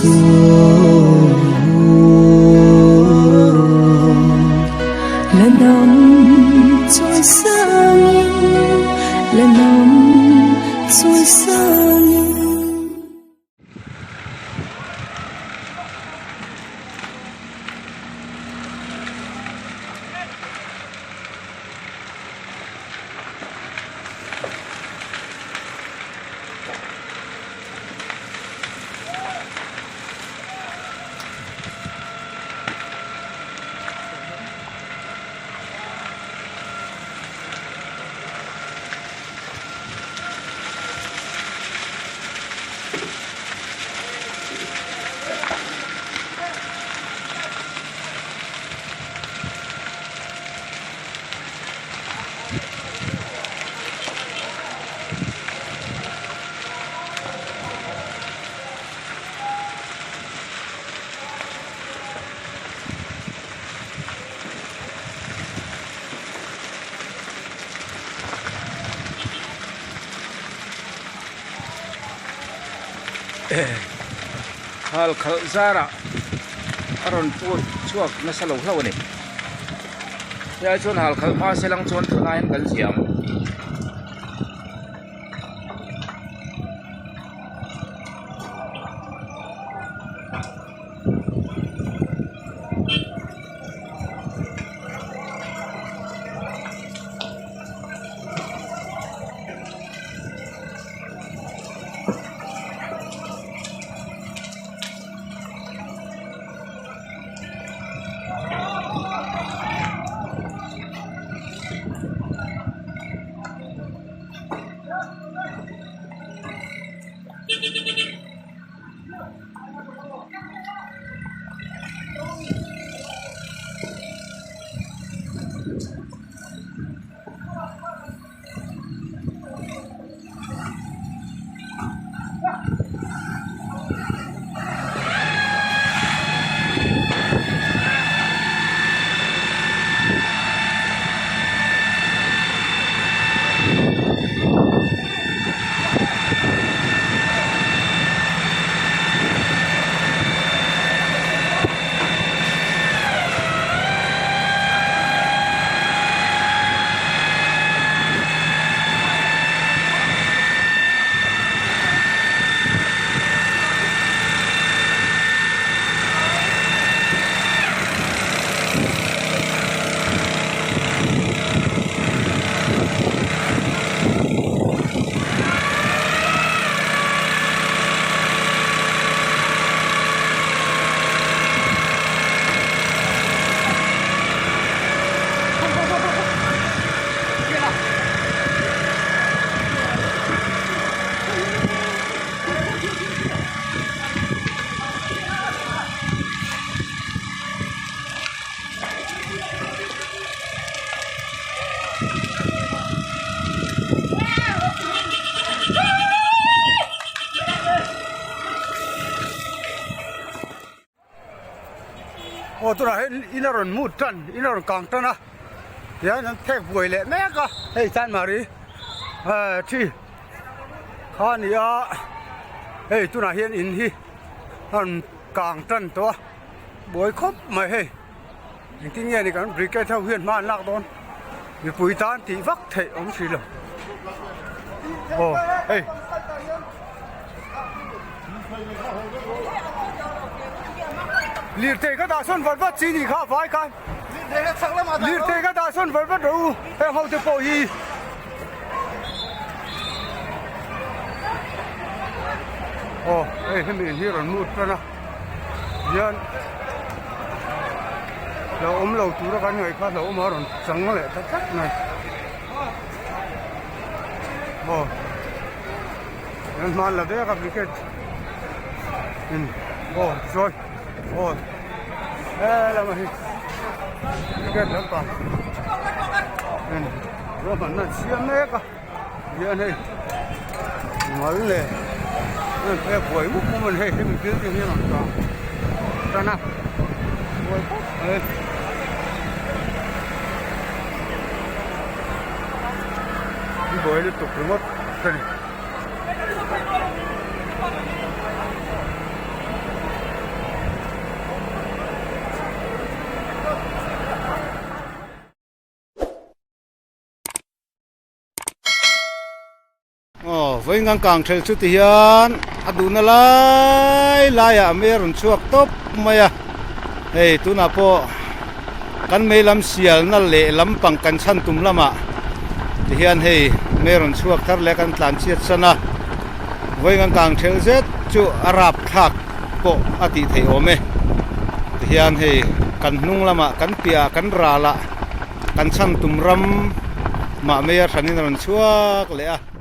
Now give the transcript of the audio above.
xuống là nằm trôi xa nghiêng là nằm trôi xa nghiêng. hal khal zara aron pu chuak na salo hlo ni ya chon hal khal ma selang chon thuna en kan siam ô tôi nói inaron mút trần inaron càng trần à ya nó thép vùi lệ mẹ cả hey san mà đi chi khan ya hey tôi nói hiện in hi hắn càng trần to bồi khóc mày hey những cái nghe này cái briquet theo huyện man lạc đón vì bùi tan thì vắt thể ông xí lầm ô hey liệt thế cái đại xuân vật vật gì thì khá phải can liệt thế cái đại xuân vật vật đủ em hậu tiếp bội gì ô ê mình hier rồi mút ra nè dân là ôm lâu chú ra cái người khác là ôm ở rồi trắng lại thắt thắt này ô nhân man là đấy gặp cái ô rồi ô là mà cái lắm cả rồi mà nó xiêm đấy cả giờ này mới lên nên cái buổi múc của mình hay mình cứ như thế nào cả ra nào buổi phút buổi liên tục mất thế này với ngang càng thel chút thì hiền aduna lai à mê run chuộc top mày à hey tu na po kan mê lam sial na lệ lam pang kan chan tum lama thì hiền hey mê run chuộc thar lệ kan tlan chiat sana với ngang càng thel zet chu arab thak po ati thei ome thì hiền hey kan nung lama kan pia kan ra la kan chan tum ram ma mê thanin run chuộc lệ a